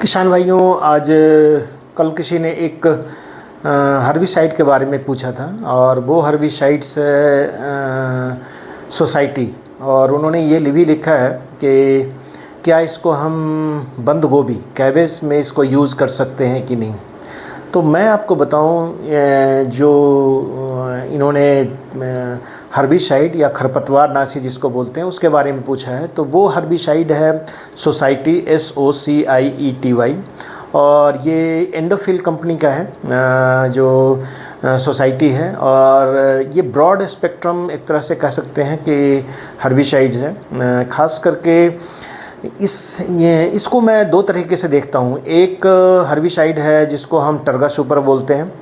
किसान भाइयों, आज कल किसी ने एक हर्बिसाइड के बारे में पूछा था और वो हर्बिसाइड्स है सोसाइटी। और उन्होंने ये भी लिखा है कि क्या इसको हम बंद गोभी कैबेज में इसको यूज़ कर सकते हैं कि नहीं। तो मैं आपको बताऊं, जो इन्होंने हर्बिसाइड या खरपतवार नाशी जिसको बोलते हैं उसके बारे में पूछा है, तो वो हर्बिसाइड है सोसाइटी SOCIETY। और ये एंडोफिल कंपनी का है जो सोसाइटी है। और ये ब्रॉड स्पेक्ट्रम एक तरह से कह सकते हैं कि हर्बिसाइड है। ख़ास करके इसको मैं दो तरीके से देखता हूँ। एक हर्बिसाइड है जिसको हम टर्गा सुपर बोलते हैं,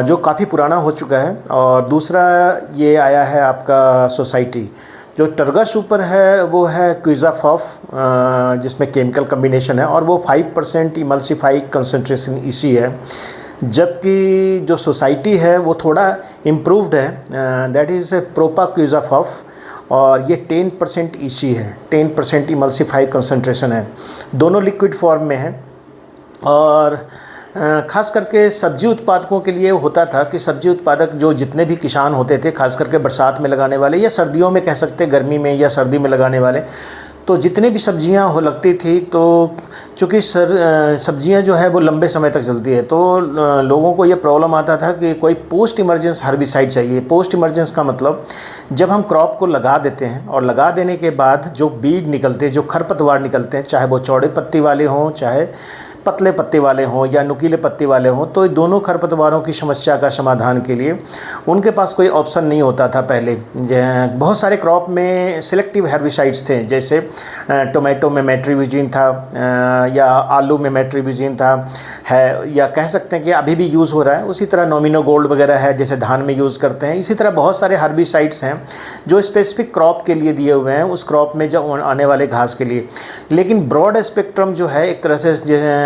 जो काफ़ी पुराना हो चुका है। और दूसरा ये आया है आपका सोसाइटी। जो टर्गा सुपर है वो है क्विज़ाफॉफ, जिसमें केमिकल कम्बिनेशन है और वो 5% इमल्सिफाइड कंसंट्रेशन इसी है। जबकि जो सोसाइटी है वो थोड़ा इम्प्रूव्ड है, दैट इज़ प्रोपा क्विज़ाफॉफ, और ये 10% इसी है, 10% इमल्सिफाइड कंसंट्रेशन है। दोनों लिक्विड फॉर्म में है। और ख़ास करके सब्जी उत्पादकों के लिए होता था कि सब्जी उत्पादक जो जितने भी किसान होते थे, ख़ास करके बरसात में लगाने वाले या सर्दियों में कह सकते, गर्मी में या सर्दी में लगाने वाले, तो जितने भी सब्जियां हो लगती थी, तो चूँकि सब्जियां जो है वो लंबे समय तक चलती है, तो लोगों को ये प्रॉब्लम आता था कि कोई पोस्ट इमरजेंस हर्बिसाइड चाहिए। पोस्ट इमरजेंस का मतलब जब हम क्रॉप को लगा देते हैं और लगा देने के बाद जो बीड निकलते हैं, जो खरपतवार निकलते हैं, चाहे वो चौड़े पत्ती वाले हों, चाहे पतले पत्ते वाले हों या नुकीले पत्ते वाले हों, तो दोनों खरपतवारों की समस्या का समाधान के लिए उनके पास कोई ऑप्शन नहीं होता था पहले। बहुत सारे क्रॉप में सिलेक्टिव हेर्बिसाइड्स थे, जैसे टोमेटो में मेट्रिबिउजिन था, या आलू में मेट्रिबिउजिन था है, या कह सकते हैं कि अभी भी यूज़ हो रहा है। उसी तरह नोमिनो गोल्ड वगैरह है, जैसे धान में यूज़ करते हैं। इसी तरह बहुत सारे हर्बिसाइड्स हैं जो स्पेसिफिक क्रॉप के लिए दिए हुए हैं, उस क्रॉप में जो आने वाले घास के लिए। लेकिन ब्रॉड स्पेक्ट्रम जो है एक तरह से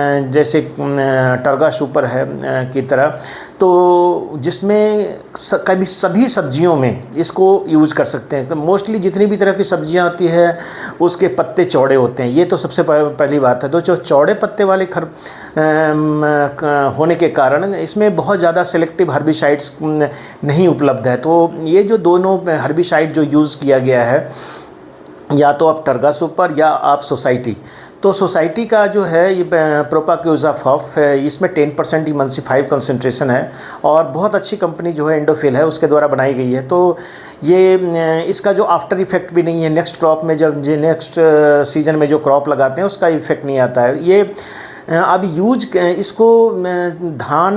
जैसे टर्गा सुपर है की तरह, तो जिसमें कभी सभी सब्जियों में इसको यूज़ कर सकते हैं। मोस्टली जितनी भी तरह की सब्जियां आती है उसके पत्ते चौड़े होते हैं, ये तो सबसे पहली बात है। तो जो चौड़े पत्ते वाले होने के कारण इसमें बहुत ज़्यादा सेलेक्टिव हर्बिसाइड्स नहीं उपलब्ध है। तो ये जो दोनों हर्बिसाइड जो यूज़ किया गया है, या तो आप टर्गा सुपर या आप सोसाइटी, तो सोसाइटी का जो है ये प्रोपा क्विज़ाफॉफ है, इसमें 10% इमल्सिफाइड कंसंट्रेशन है और बहुत अच्छी कंपनी जो है एंडोफिल है उसके द्वारा बनाई गई है। तो ये इसका जो आफ्टर इफेक्ट भी नहीं है, नेक्स्ट क्रॉप में जब नेक्स्ट सीजन में जो क्रॉप लगाते हैं उसका इफेक्ट नहीं आता है। ये अब यूज इसको धान,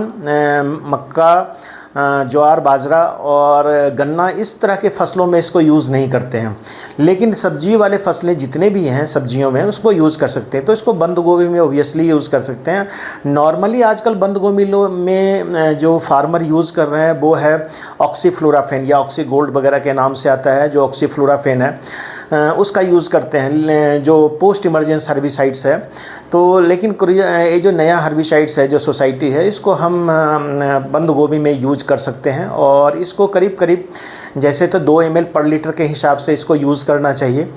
मक्का, ज्वार, बाजरा और गन्ना, इस तरह के फसलों में इसको यूज़ नहीं करते हैं। लेकिन सब्जी वाले फसलें जितने भी हैं सब्जियों में उसको यूज़ कर सकते हैं। तो इसको बंद गोभी में ओबियसली यूज़ कर सकते हैं। नॉर्मली आजकल बंद गोभी में जो फार्मर यूज़ कर रहे हैं वो है ऑक्सीफ्लोराफेन या ऑक्सी गोल्ड वगैरह के नाम से आता है, जो ऑक्सीफ्लोराफेन है उसका यूज़ करते हैं, जो पोस्ट इमरजेंस हर्बिसाइड्स है। तो लेकिन ये जो नया हर्बिसाइड्स है जो सोसाइटी है, इसको हम बंद गोभी में यूज कर सकते हैं। और इसको करीब करीब जैसे तो 2 ml पर लीटर के हिसाब से इसको यूज़ करना चाहिए।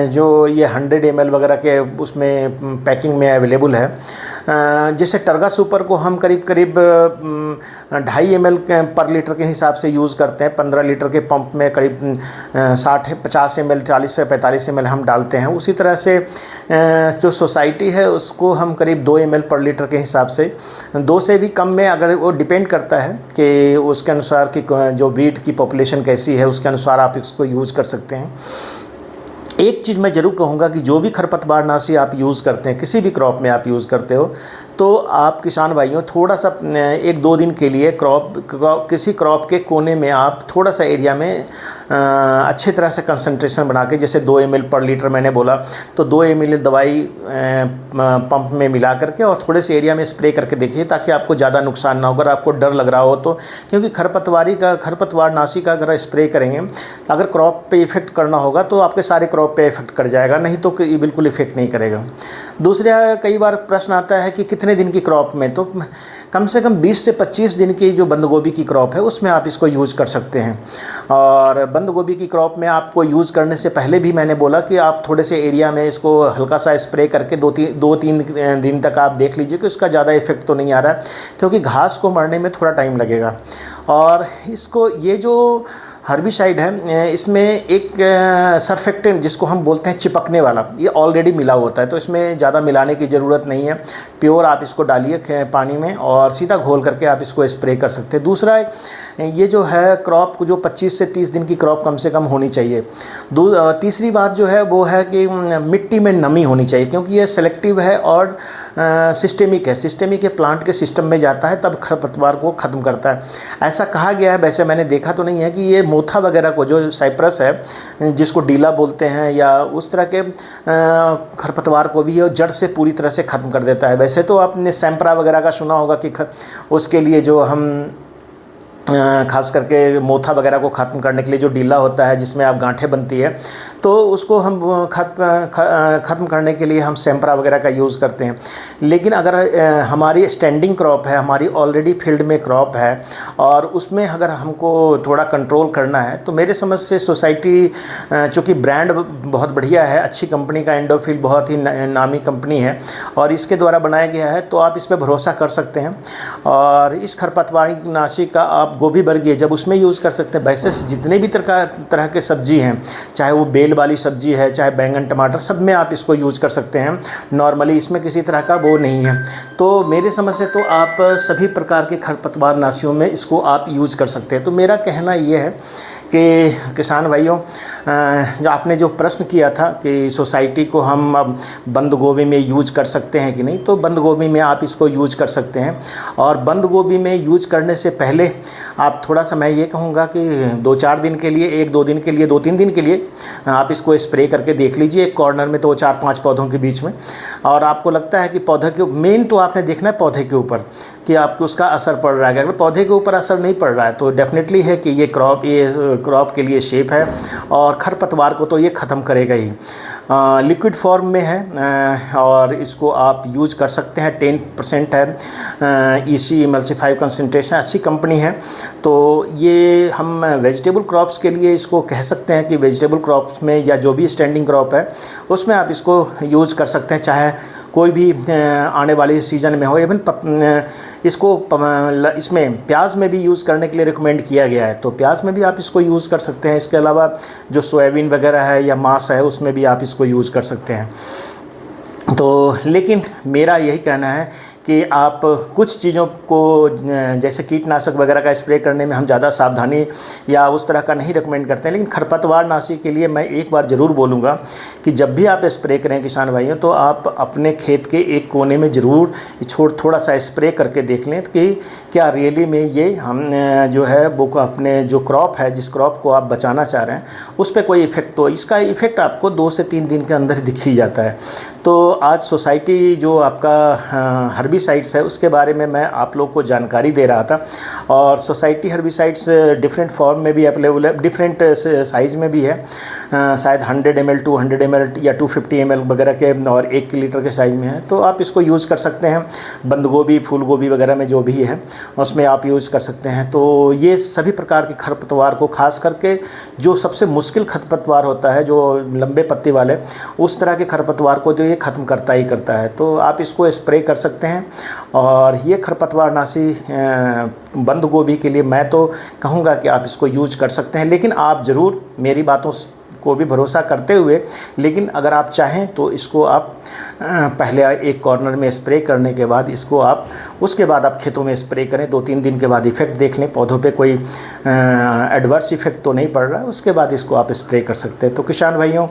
जो ये 100 ml वगैरह के उसमें पैकिंग में अवेलेबल है। जैसे टर्गा सुपर को हम करीब करीब 2.5 ml पर लीटर के हिसाब से यूज़ करते हैं। 15 लीटर के पंप में करीब 50 ml, 40 से 45 ml हम डालते हैं। उसी तरह से जो सोसाइटी है उसको हम करीब 2 ml पर लीटर के हिसाब से, 2 से भी कम में, अगर वो डिपेंड करता है कि उसके अनुसार कि जो ब्रीड की पॉपुलेशन कैसी है उसके अनुसार आप इसको यूज़ कर सकते हैं। एक चीज़ मैं ज़रूर कहूँगा कि जो भी खरपतवार नाशी आप यूज़ करते हैं, किसी भी क्रॉप में आप यूज़ करते हो, तो आप किसान भाइयों थोड़ा सा 1-2 दिन के लिए किसी क्रॉप के कोने में आप थोड़ा सा एरिया में अच्छे तरह से कंसंट्रेशन बना के, जैसे 2 ml पर लीटर मैंने बोला, तो 2 ml दवाई पंप में मिला करके और थोड़े से एरिया में स्प्रे करके देखिए, ताकि आपको ज़्यादा नुकसान ना हो। अगर आपको डर लग रहा हो तो, क्योंकि खरपतवार नाशी का अगर स्प्रे करेंगे, अगर क्रॉप पे इफेक्ट करना होगा तो आपके सारे क्रॉप पे इफेक्ट कर जाएगा, नहीं तो बिल्कुल इफेक्ट नहीं करेगा। दूसरा कई बार प्रश्न आता है कि कितने दिन की क्रॉप में, तो कम से कम 20 से 25 दिन की जो बंद गोभी की क्रॉप है उसमें आप इसको यूज़ कर सकते हैं। और बंद गोभी की क्रॉप में आपको यूज़ करने से पहले भी मैंने बोला कि आप थोड़े से एरिया में इसको हल्का सा स्प्रे करके 2-3 दिन तक आप देख लीजिए कि उसका ज़्यादा इफेक्ट तो नहीं आ रहा है, क्योंकि घास को मरने में थोड़ा टाइम लगेगा। और इसको ये जो हर्बिसाइड है इसमें एक सरफेक्टेंट जिसको हम बोलते हैं चिपकने वाला, ये ऑलरेडी मिला होता है, तो इसमें ज़्यादा मिलाने की ज़रूरत नहीं है। प्योर आप इसको डालिए पानी में और सीधा घोल करके आप इसको स्प्रे कर सकते हैं। दूसरा ये जो है क्रॉप को जो 25 से 30 दिन की क्रॉप कम से कम होनी चाहिए। तीसरी बात जो है वो है कि मिट्टी में नमी होनी चाहिए, क्योंकि ये सेलेक्टिव है और सिस्टेमिक है। सिस्टेमिक के प्लांट के सिस्टम में जाता है तब खरपतवार को ख़त्म करता है, ऐसा कहा गया है। वैसे मैंने देखा तो नहीं है कि ये मोथा वगैरह को, जो साइप्रस है जिसको डीला बोलते हैं, या उस तरह के खरपतवार को भी ये जड़ से पूरी तरह से ख़त्म कर देता है। वैसे तो आपने सैम्परा वगैरह का सुना होगा कि उसके लिए जो हम खास करके मोथा वगैरह को ख़त्म करने के लिए जो डीला होता है जिसमें आप गांठें बनती है, तो उसको हम ख़त्म करने के लिए हम सैम्परा वगैरह का यूज़ करते हैं। लेकिन अगर हमारी स्टैंडिंग क्रॉप है, हमारी ऑलरेडी फील्ड में क्रॉप है और उसमें अगर हमको थोड़ा कंट्रोल करना है, तो मेरे समझ से सोसाइटी, चूँकि ब्रांड बहुत बढ़िया है, अच्छी कंपनी का एंडोफिल बहुत ही नामी कंपनी है और इसके द्वारा बनाया गया है, तो आप इस पर भरोसा कर सकते हैं। और इस खरपतवार नाशी का आप गोभी वर्गीय जब उसमें यूज़ कर सकते हैं। वैसे जितने भी तरह के सब्जी हैं, चाहे वो बेल वाली सब्जी है, चाहे बैंगन टमाटर, सब में आप इसको यूज़ कर सकते हैं। नॉर्मली इसमें किसी तरह का वो नहीं है। तो मेरे समझ से तो आप सभी प्रकार के खरपतवार नाशियों में इसको आप यूज़ कर सकते हैं। तो मेरा कहना ये है कि किसान भाइयों, जो आपने जो प्रश्न किया था कि सोसाइटी को हम अब बंद गोभी में यूज कर सकते हैं कि नहीं, तो बंद गोभी में आप इसको यूज कर सकते हैं। और बंद गोभी में यूज करने से पहले आप थोड़ा सा, मैं ये कहूँगा कि 2-4 दिन के लिए, 1-2 दिन के लिए, 2-3 दिन के लिए आप इसको स्प्रे करके देख लीजिए एक कॉर्नर में, तो 4-5 पौधों के बीच में। और आपको लगता है कि पौधे के मेन तो आपने देखना है पौधे के ऊपर कि आपको उसका असर पड़ रहा है। अगर पौधे के ऊपर असर नहीं पड़ रहा है तो डेफिनेटली है कि ये क्रॉप के लिए सेफ है और खरपतवार को तो ये ख़त्म करेगा ही। लिक्विड फॉर्म में है और इसको आप यूज़ कर सकते हैं। 10% है EC इमल्सिफाई कंसंट्रेशन, अच्छी कंपनी है। तो ये हम वेजिटेबल क्रॉप्स के लिए इसको कह सकते हैं कि वेजिटेबल क्रॉप्स में या जो भी स्टैंडिंग क्रॉप है उसमें आप इसको यूज़ कर सकते हैं, चाहे कोई भी आने वाले सीज़न में हो। इवन इसको इसमें प्याज में भी यूज़ करने के लिए रिकमेंड किया गया है, तो प्याज में भी आप इसको यूज़ कर सकते हैं। इसके अलावा जो सोयाबीन वगैरह है या मांस है उसमें भी आप इसको यूज़ कर सकते हैं। तो लेकिन मेरा यही कहना है कि आप कुछ चीज़ों को जैसे कीटनाशक वगैरह का स्प्रे करने में हम ज़्यादा सावधानी या उस तरह का नहीं रिकमेंड करते हैं। लेकिन खरपतवार नाशी के लिए मैं एक बार ज़रूर बोलूँगा कि जब भी आप स्प्रे करें किसान भाइयों, तो आप अपने खेत के एक कोने में ज़रूर थोड़ा सा स्प्रे करके देख लें कि क्या रियली में ये हम जो है वो अपने जो क्रॉप है, जिस क्रॉप को आप बचाना चाह रहे हैं उस पर कोई इफ़ेक्ट, तो इसका इफ़ेक्ट आपको 2 से 3 दिन के अंदर दिख ही जाता है। तो आज सोसाइटी जो आपका हर्बिसाइड्स है उसके बारे में मैं आप लोग को जानकारी दे रहा था। और सोसाइटी हर्बिसाइड्स डिफरेंट फॉर्म में भी अवेलेबल है, डिफरेंट साइज़ में भी है, शायद 100 ml, 200 ml या 250 ml वगैरह के और 1 लीटर के साइज़ में है। तो आप इसको यूज़ कर सकते हैं। बंद गोभी, फूल गोभी वगैरह में जो भी है उसमें आप यूज़ कर सकते हैं। तो ये सभी प्रकार के खरपतवार को, खास करके जो सबसे मुश्किल खरपतवार होता है जो लंबे पत्ती वाले, उस तरह के खरपतवार को जो ये ख़त्म करता ही करता है। तो आप इसको स्प्रे कर सकते हैं। और ये खरपतवार नाशी बंद गोभी के लिए मैं तो कहूँगा कि आप इसको यूज कर सकते हैं। लेकिन आप ज़रूर मेरी बातों को भी भरोसा करते हुए, लेकिन अगर आप चाहें तो इसको आप पहले एक कॉर्नर में स्प्रे करने के बाद इसको आप उसके बाद आप खेतों में स्प्रे करें। 2-3 दिन के बाद इफ़ेक्ट देख लें, पौधों पे कोई एडवर्स इफ़ेक्ट तो नहीं पड़ रहा है, उसके बाद इसको आप स्प्रे कर सकते हैं। तो किसान भाइयों,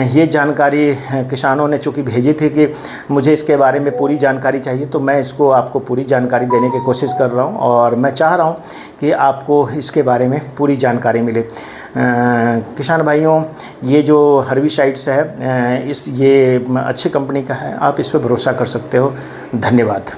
ये जानकारी किसानों ने चूँकि भेजी थी कि मुझे इसके बारे में पूरी जानकारी चाहिए, तो मैं इसको आपको पूरी जानकारी देने की कोशिश कर रहा हूँ और मैं चाह रहा हूँ कि आपको इसके बारे में पूरी जानकारी मिले। किसान भाइयों, ये जो हर्बिसाइड्स है ये अच्छी कंपनी का है, आप इस पर भरोसा कर सकते हो। धन्यवाद।